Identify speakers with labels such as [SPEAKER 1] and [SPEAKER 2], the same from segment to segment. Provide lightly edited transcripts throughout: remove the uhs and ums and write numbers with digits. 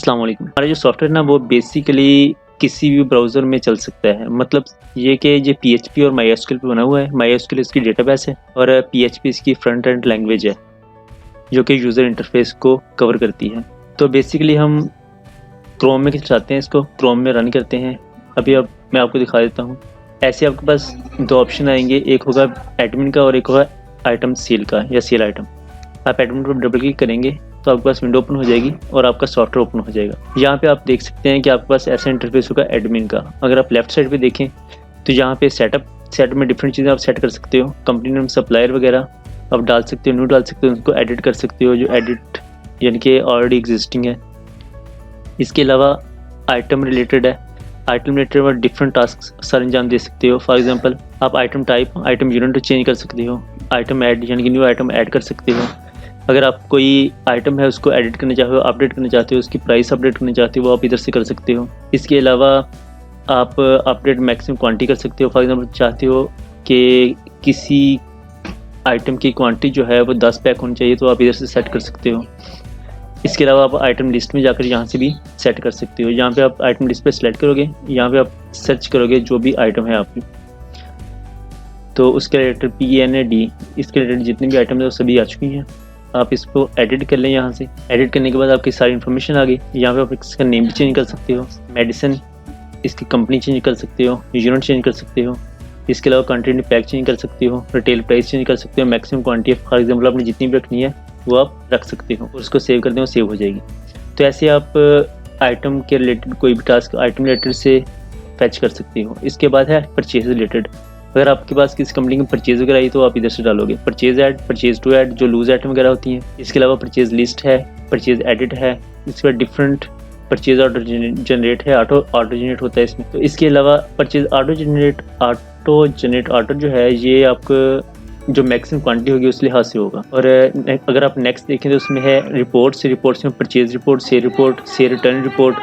[SPEAKER 1] अस्सलाम वालेकुम। हमारा जो सॉफ्टवेयर ना वो बेसिकली किसी भी ब्राउज़र में चल सकता है। मतलब ये कि ये पीएचपी और माईएसक्यूएल पे बना हुआ है। माईएसक्यूएल इसकी डेटाबेस है और पीएचपी इसकी फ्रंट एंड लैंग्वेज है, जो कि यूज़र इंटरफेस को कवर करती है। तो बेसिकली हम क्रोम में चाहते हैं, इसको क्रोम में रन करते हैं। अभी अब मैं आपको दिखा देता हूँ। ऐसे आपके पास 2 ऑप्शन आएँगे, एक होगा एडमिन का और एक होगा आइटम सेल का या सेल आइटम। आप एडमिन पर डबल क्लिक करेंगे तो आपके पास विंडो ओपन हो जाएगी और आपका सॉफ्टवेयर ओपन हो जाएगा। यहाँ पे आप देख सकते हैं कि आपके पास ऐसा इंटरफेस होगा एडमिन का। अगर आप लेफ्ट साइड पे देखें तो यहाँ पे सेटअप में डिफरेंट चीज़ें आप सेट कर सकते हो। कंपनी नेम, सप्लायर वगैरह आप डाल सकते हो, न्यू डाल सकते हो, उनको एडिट कर सकते हो, जो एडिट यानी कि ऑलरेडी एग्जिस्टिंग है। इसके अलावा आइटम रिलेटेड है, आइटम रिलेटेड और डिफरेंट टास्क सर अंजाम दे सकते हो। फॉर एग्जांपल आप item type, item unit change कर सकते हो, आइटम ऐड यानी कि न्यू आइटम ऐड कर सकते हो। अगर आप कोई आइटम है उसको एडिट करना चाहते हो, अपडेट करना चाहते हो, उसकी प्राइस अपडेट करना चाहते हो, वो आप इधर से कर सकते हो। इसके अलावा आप अपडेट मैक्सिमम क्वांटिटी कर सकते हो। फॉर एग्जांपल चाहते हो कि किसी आइटम की क्वांटिटी जो है वो 10 पैक होनी चाहिए, तो आप इधर से सेट कर सकते हो। इसके अलावा आप आइटम लिस्ट में जाकर यहाँ से भी सेट कर सकते हो। यहाँ पे आप आइटम लिस्ट पे सेलेक्ट करोगे, यहाँ पे आप सर्च करोगे जो भी आइटम है आपकी, तो उसके रिलेटेड PNAD, इसके रिलेटेड जितनी भी आइटम है वो सभी आ चुकी हैं। आप इसको एडिट कर लें। यहाँ से एडिट करने के बाद आपकी सारी इन्फॉर्मेशन आ गई। यहाँ पे आप इसका नेम भी चेंज कर सकते हो, मेडिसिन इसकी कंपनी चेंज कर सकते हो, यूनिट चेंज कर सकते हो। इसके अलावा कंटेंट पैक चेंज कर सकते हो, रिटेल प्राइस चेंज कर सकते हो, मैक्सिमम क्वांटिटी फॉर एग्जाम्पल आपने जितनी भी रखनी है वो आप रख सकते हो और उसको सेव कर दें, वो सेव हो जाएगी। तो ऐसे आप आइटम के रिलेटेड कोई भी टास्क आइटम रिलेटेड से फैच कर सकते हो। इसके बाद है परचेज रिलेटेड। अगर आपके पास किसी कंपनी की परचेज वगैरह आई तो आप इधर से डालोगे purchase add, purchase to add, जो लूज आइटम वगैरह होती हैं। इसके अलावा परचेज लिस्ट है, परचेज एडिट है। इसके बाद डिफरेंट परचेज ऑर्डर जनरेट है, ऑटो जनरेट होता है इसमें। तो इसके अलावा परचेज ऑटो जनरेट ऑर्डर जो है ये आपको जो मैक्सिमम क्वांटिटी होगी उस लिहाज से होगा। और अगर आप नेक्स्ट देखें तो उसमें है रिपोर्ट्स में परचेज रिपोर्ट, से रिटर्न रिपोर्ट,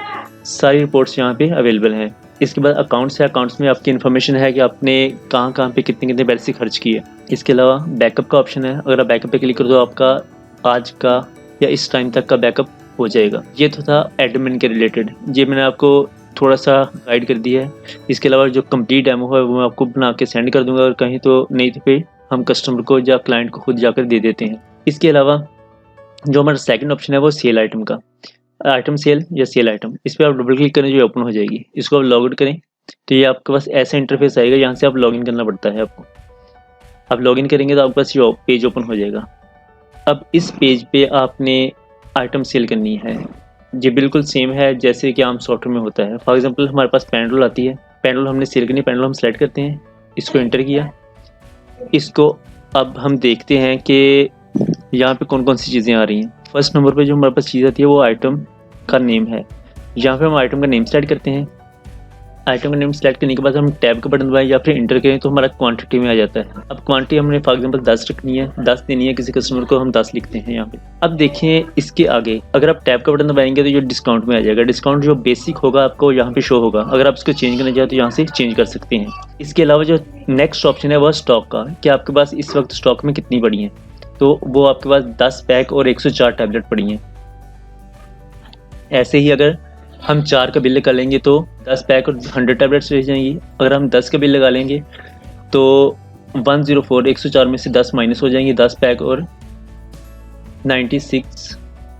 [SPEAKER 1] सारी रिपोर्ट्स यहाँ पे अवेलेबल हैं। इसके बाद अकाउंट्स है, अकाउंट्स में आपकी इन्फॉर्मेशन है कि आपने कहाँ पे कितने पैसे खर्च किए। इसके अलावा बैकअप का ऑप्शन है। अगर आप बैकअप पे क्लिक करो तो आपका आज का या इस टाइम तक का बैकअप हो जाएगा। ये तो था एडमिन के रिलेटेड, ये मैंने आपको थोड़ा सा गाइड कर दिया है। इसके अलावा जो कंप्लीट डेमो है वो मैं आपको बना के सेंड कर दूंगा, और कहीं तो नहीं तो फिर हम कस्टमर को या क्लाइंट को खुद जाकर दे देते हैं। इसके अलावा जो हमारा सेकंड ऑप्शन है वो सेल आइटम का, आइटम सेल या सेल आइटम। इस पर आप डबल क्लिक करें जो ओपन हो जाएगी। इसको आप लॉग आउट करें तो ये आपके पास ऐसा इंटरफेस आएगा, यहाँ से आप लॉगिन करना पड़ता है आपको। आप लॉगिन करेंगे तो आपके पास ये पेज ओपन हो जाएगा। अब इस पेज पे आपने आइटम सेल करनी है। ये बिल्कुल सेम है जैसे कि आम सॉफ्टवेयर में होता है। फॉर एग्जांपल हमारे पास पेन आती है, पेन हमने सेल करनी है, पेन हम सेलेक्ट करते हैं, इसको एंटर किया। इसको अब हम देखते हैं कि यहाँ पे कौन कौन सी चीज़ें आ रही हैं। फर्स्ट नंबर पे जो हमारे पास चीज़ आती है वो आइटम का नेम है। यहाँ पे हम आइटम का नेम सेलेक्ट करते हैं। आइटम का नेम सेलेक्ट करने के बाद हम टैब का बटन दबाएं या फिर इंटर करें तो हमारा क्वांटिटी में आ जाता है। अब क्वांटिटी हमने फॉर एग्जांपल 10 रखनी है, 10 देनी है किसी कस्टमर को, हम 10 लिखते हैं यहाँ पे। अब देखें इसके आगे अगर आप टैब का बटन दबाएंगे तो ये डिस्काउंट में आ जाएगा। डिस्काउंट जो बेसिक होगा आपको यहाँ पे शो होगा। अगर आप इसको चेंज करना चाहें तो यहाँ से चेंज कर सकते हैं। इसके अलावा जो नेक्स्ट ऑप्शन है वह स्टॉक का, कि आपके पास इस वक्त स्टॉक में कितनी पड़ी है। तो वो आपके पास 10 पैक और 104 टैबलेट पड़ी हैं। ऐसे ही अगर हम 4 का बिल लगा लेंगे तो 10 पैक और 100 टैबलेट्स रह जाएंगी। अगर हम 10 का बिल लगा लेंगे तो 104 104 में से 10 माइनस हो जाएंगी, 10 पैक और 96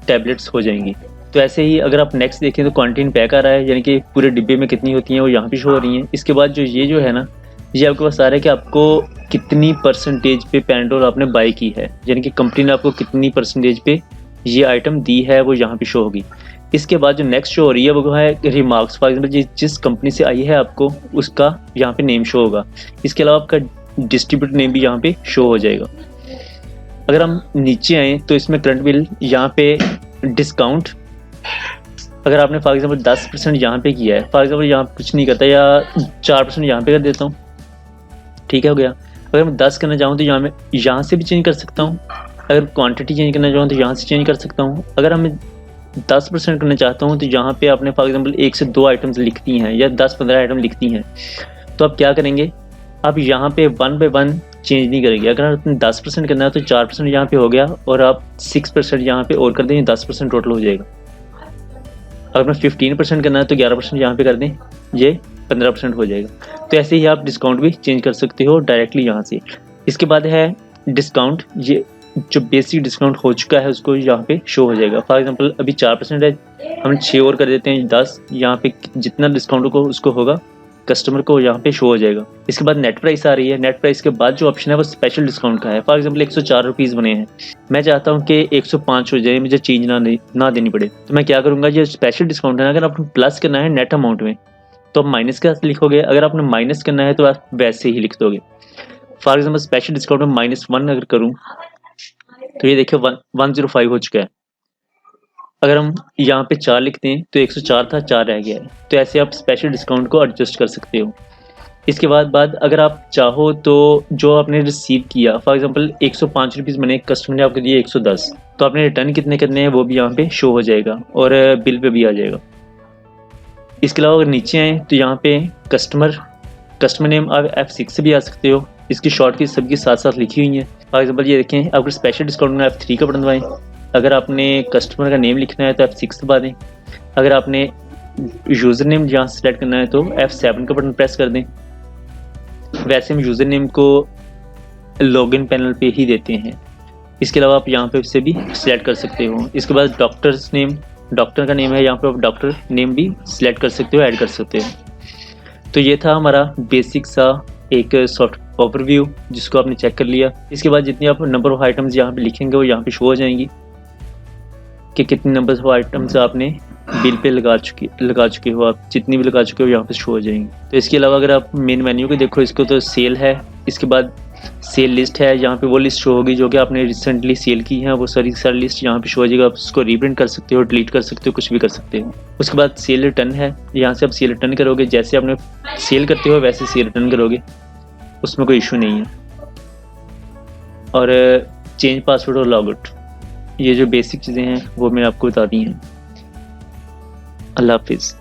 [SPEAKER 1] टैबलेट्स हो जाएंगी। तो ऐसे ही अगर आप नेक्स्ट देखें तो क्वांटिटी पैक आ रहा है, यानी कि पूरे डिब्बे में कितनी होती हैं वो यहाँ पे शो हो रही हैं। इसके बाद जो है ना, ये आपके पास आ रहा है कि आपको कितनी परसेंटेज पे पेंडोल आपने बाई की है, यानी कि कंपनी ने आपको कितनी परसेंटेज पे ये आइटम दी है वो यहाँ पे शो होगी। इसके बाद जो नेक्स्ट शो हो रही है वो है रिमार्क्स। फॉर एग्जाम्पल जिस कंपनी से आई है आपको उसका यहाँ पे नेम शो होगा। इसके अलावा आपका डिस्ट्रीब्यूटर नेम भी यहाँ पे शो हो जाएगा। अगर हम नीचे आए तो इसमें करंट बिल, यहाँ पे डिस्काउंट, अगर आपने फॉर एग्जाम्पल 10% यहाँ पे किया है, फॉर एग्जाम्पल यहाँ कुछ नहीं करता या 4% यहाँ पे कर देता हूँ, ठीक है, हो गया। अगर मैं 10 करना चाहूँ तो यहाँ से भी चेंज कर सकता हूँ। अगर क्वांटिटी चेंज करना चाहूँ तो यहाँ से चेंज कर सकता हूँ। अगर हमें 10% करना चाहता हूँ तो यहाँ पे आपने फॉर एग्जांपल 1 से 2 आइटम्स लिखती हैं या 10-15 आइटम लिखती हैं, तो आप क्या करेंगे, आप यहाँ पे 1 बाय 1 चेंज नहीं करेंगे। अगर आपने 10% करना है तो 4% यहाँ पे हो गया और आप 6% यहाँ पे और कर देंगे, 10% टोटल हो जाएगा। अगर मैं 15% करना है तो 11% यहाँ पे कर दें, ये 15% हो जाएगा। तो ऐसे ही आप डिस्काउंट भी चेंज कर सकते हो डायरेक्टली यहाँ से। इसके बाद है डिस्काउंट, ये जो बेसिक डिस्काउंट हो चुका है उसको यहाँ पे शो हो जाएगा। फॉर एग्जांपल अभी 4% है, हम 6 और कर देते हैं 10, यहाँ पे जितना डिस्काउंट को उसको होगा कस्टमर को यहाँ पे शो हो जाएगा। इसके बाद नेट प्राइस आ रही है। नेट प्राइस के बाद जो ऑप्शन है वो स्पेशल डिस्काउंट का है। फॉर एग्जांपल 104 रुपीज़ बने हैं, मैं चाहता हूँ कि 105 हो जाए, मुझे चेंज ना देनी पड़े। तो मैं क्या करूँगा, ये स्पेशल डिस्काउंट है ना, अगर आपको प्लस करना है नेट अमाउंट में तो आप माइनस के साथ लिखोगे, अगर आपने माइनस करना है तो आप वैसे ही लिख दोगे। फॉर एग्जाम्पल स्पेशल डिस्काउंट में -1 अगर करूँ तो ये देखिए 105 हो चुका है। अगर हम यहाँ पे 4 लिखते हैं तो 104 था, 4 रह गया है। तो ऐसे आप स्पेशल डिस्काउंट को एडजस्ट कर सकते हो। इसके बाद अगर आप चाहो तो जो आपने रिसीव किया, फॉर एग्जांपल 105 रुपीज़ मैंने कस्टमर ने आपको दिए 110, तो आपने रिटर्न कितने करने हैं वो भी यहाँ पे शो हो जाएगा और बिल पे भी आ जाएगा। इसके अलावा अगर नीचे आए तो यहाँ पे कस्टमर नेम आप F6 से भी आ सकते हो। इसकी शॉर्ट की सबकी साथ साथ लिखी हुई है। फॉर एग्जाम्पल ये देखें, अगर स्पेशल डिस्काउंट में F3 का बटन दबाएं, अगर आपने कस्टमर का नेम लिखना है तो F6 दबा दें, अगर आपने यूज़र नेम यहाँ सेलेक्ट करना है तो F7 का बटन प्रेस कर दें। वैसे हम यूज़र नेम को लॉगिन पैनल पे ही देते हैं। इसके अलावा आप यहाँ पे से भी सिलेक्ट कर सकते हो। इसके बाद डॉक्टर्स नेम, डॉक्टर का नेम है, यहाँ पे आप डॉक्टर नेम भी सिलेक्ट कर सकते हो, ऐड कर सकते हो। तो ये था हमारा बेसिक सा एक सॉफ्ट ओवरव्यू जिसको आपने चेक कर लिया। इसके बाद जितनी आप नंबर ऑफ आइटम्स यहाँ पे लिखेंगे वो यहाँ पे शो हो जाएंगी कि कितने नंबर ऑफ आइटम्स आपने बिल पे लगा चुके हो, आप जितनी भी लगा चुके हो यहाँ पे शो हो जाएंगी। तो इसके अलावा अगर आप मेन मेन्यू को देखो, इसको तो सेल है, इसके बाद सेल लिस्ट है, यहाँ पे वो लिस्ट शो होगी जो कि आपने रिसेंटली सेल की है, वो सारी लिस्ट यहाँ पे शो हो जाएगा। आप उसको रीप्रिंट कर सकते हो, डिलीट कर सकते हो, कुछ भी कर सकते हो। उसके बाद सेल रिटर्न है, यहाँ से आप सेल रिटर्न करोगे, जैसे आपने सेल करते हो वैसे सेल रिटर्न करोगे, उसमें कोई इशू नहीं है। और चेंज पासवर्ड और लॉग आउट, ये जो बेसिक चीज़ें हैं वो मैंने आपको बता दी हैं। अल्लाह हाफिज़।